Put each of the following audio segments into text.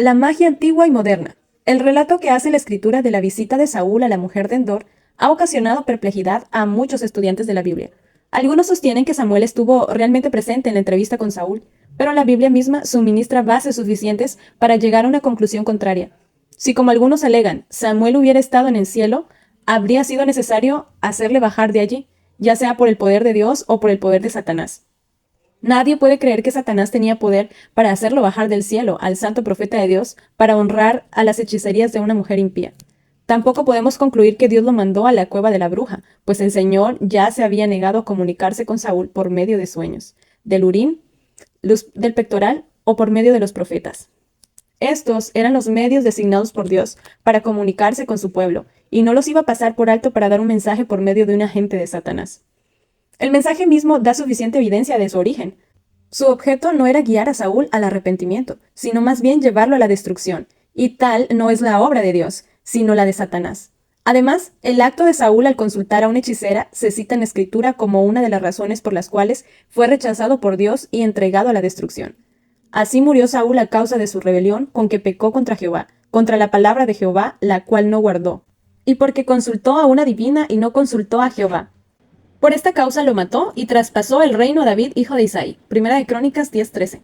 La magia antigua y moderna. El relato que hace la escritura de la visita de Saúl a la mujer de Endor ha ocasionado perplejidad a muchos estudiantes de la Biblia. Algunos sostienen que Samuel estuvo realmente presente en la entrevista con Saúl, pero la Biblia misma suministra bases suficientes para llegar a una conclusión contraria. Si, como algunos alegan, Samuel hubiera estado en el cielo, habría sido necesario hacerle bajar de allí, ya sea por el poder de Dios o por el poder de Satanás. Nadie puede creer que Satanás tenía poder para hacerlo bajar del cielo al santo profeta de Dios para honrar a las hechicerías de una mujer impía. Tampoco podemos concluir que Dios lo mandó a la cueva de la bruja, pues el Señor ya se había negado a comunicarse con Saúl por medio de sueños, del urín, luz del pectoral o por medio de los profetas. Estos eran los medios designados por Dios para comunicarse con su pueblo, y no los iba a pasar por alto para dar un mensaje por medio de un agente de Satanás. El mensaje mismo da suficiente evidencia de su origen. Su objeto no era guiar a Saúl al arrepentimiento, sino más bien llevarlo a la destrucción, y tal no es la obra de Dios, sino la de Satanás. Además, el acto de Saúl al consultar a una hechicera se cita en la Escritura como una de las razones por las cuales fue rechazado por Dios y entregado a la destrucción. Así murió Saúl a causa de su rebelión con que pecó contra Jehová, contra la palabra de Jehová, la cual no guardó, y porque consultó a una divina y no consultó a Jehová. Por esta causa lo mató y traspasó el reino a David, hijo de Isaí. Primera de Crónicas 10:13.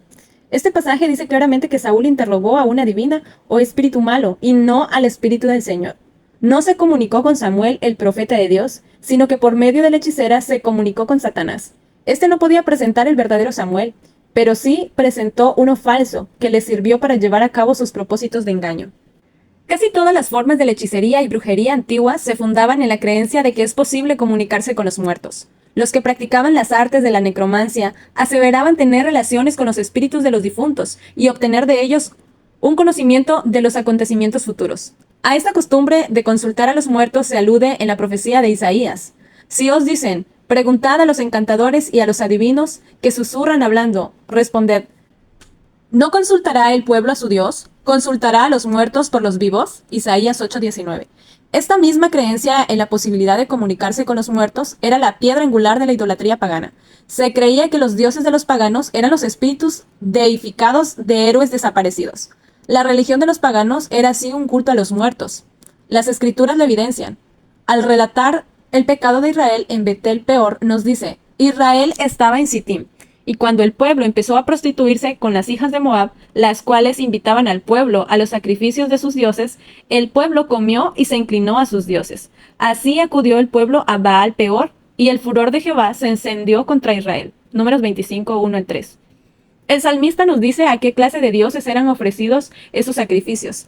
Este pasaje dice claramente que Saúl interrogó a una divina o espíritu malo y no al espíritu del Señor. No se comunicó con Samuel, el profeta de Dios, sino que por medio de la hechicera se comunicó con Satanás. Este no podía presentar el verdadero Samuel, pero sí presentó uno falso, que le sirvió para llevar a cabo sus propósitos de engaño. Casi todas las formas de la hechicería y brujería antiguas se fundaban en la creencia de que es posible comunicarse con los muertos. Los que practicaban las artes de la necromancia aseveraban tener relaciones con los espíritus de los difuntos y obtener de ellos un conocimiento de los acontecimientos futuros. A esta costumbre de consultar a los muertos se alude en la profecía de Isaías. Si os dicen, preguntad a los encantadores y a los adivinos que susurran hablando, responded, ¿no consultará el pueblo a su Dios? ¿Consultará a los muertos por los vivos? Isaías 8:19. Esta misma creencia en la posibilidad de comunicarse con los muertos era la piedra angular de la idolatría pagana. Se creía que los dioses de los paganos eran los espíritus deificados de héroes desaparecidos. La religión de los paganos era así un culto a los muertos. Las escrituras lo evidencian. Al relatar el pecado de Israel en Betel Peor, nos dice, Israel estaba en Sittim. Y cuando el pueblo empezó a prostituirse con las hijas de Moab, las cuales invitaban al pueblo a los sacrificios de sus dioses, el pueblo comió y se inclinó a sus dioses. Así acudió el pueblo a Baal Peor, y el furor de Jehová se encendió contra Israel. Números 25, 1-3. El salmista nos dice a qué clase de dioses eran ofrecidos esos sacrificios.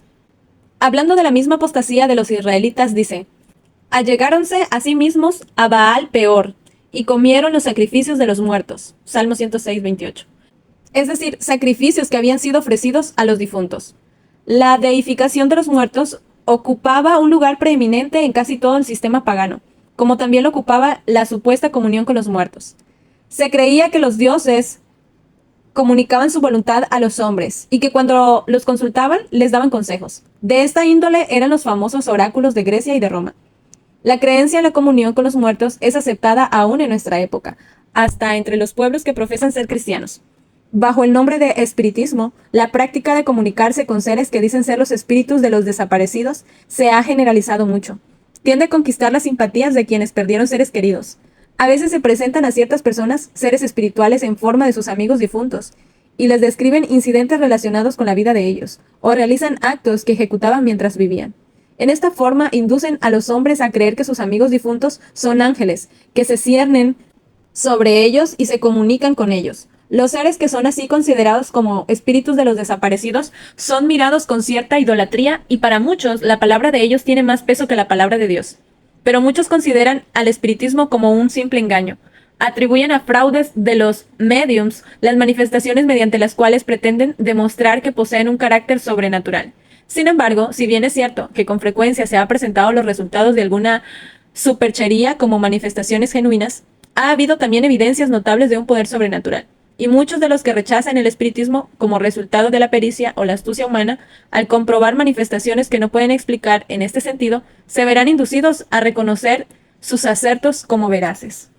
Hablando de la misma apostasía de los israelitas, dice, allegáronse a sí mismos a Baal Peor, y comieron los sacrificios de los muertos. Salmo 106:28. Es decir, sacrificios que habían sido ofrecidos a los difuntos. La deificación de los muertos ocupaba un lugar preeminente en casi todo el sistema pagano, como también lo ocupaba la supuesta comunión con los muertos. Se creía que los dioses comunicaban su voluntad a los hombres y que cuando los consultaban les daban consejos. De esta índole eran los famosos oráculos de Grecia y de Roma. La creencia en la comunión con los muertos es aceptada aún en nuestra época, hasta entre los pueblos que profesan ser cristianos. Bajo el nombre de espiritismo, la práctica de comunicarse con seres que dicen ser los espíritus de los desaparecidos se ha generalizado mucho. Tiende a conquistar las simpatías de quienes perdieron seres queridos. A veces se presentan a ciertas personas seres espirituales en forma de sus amigos difuntos, y les describen incidentes relacionados con la vida de ellos, o realizan actos que ejecutaban mientras vivían. En esta forma inducen a los hombres a creer que sus amigos difuntos son ángeles, que se ciernen sobre ellos y se comunican con ellos. Los seres que son así considerados como espíritus de los desaparecidos son mirados con cierta idolatría y para muchos la palabra de ellos tiene más peso que la palabra de Dios. Pero muchos consideran al espiritismo como un simple engaño. Atribuyen a fraudes de los mediums las manifestaciones mediante las cuales pretenden demostrar que poseen un carácter sobrenatural. Sin embargo, si bien es cierto que con frecuencia se ha presentado los resultados de alguna superchería como manifestaciones genuinas, ha habido también evidencias notables de un poder sobrenatural. Y muchos de los que rechazan el espiritismo como resultado de la pericia o la astucia humana, al comprobar manifestaciones que no pueden explicar en este sentido, se verán inducidos a reconocer sus acertos como veraces.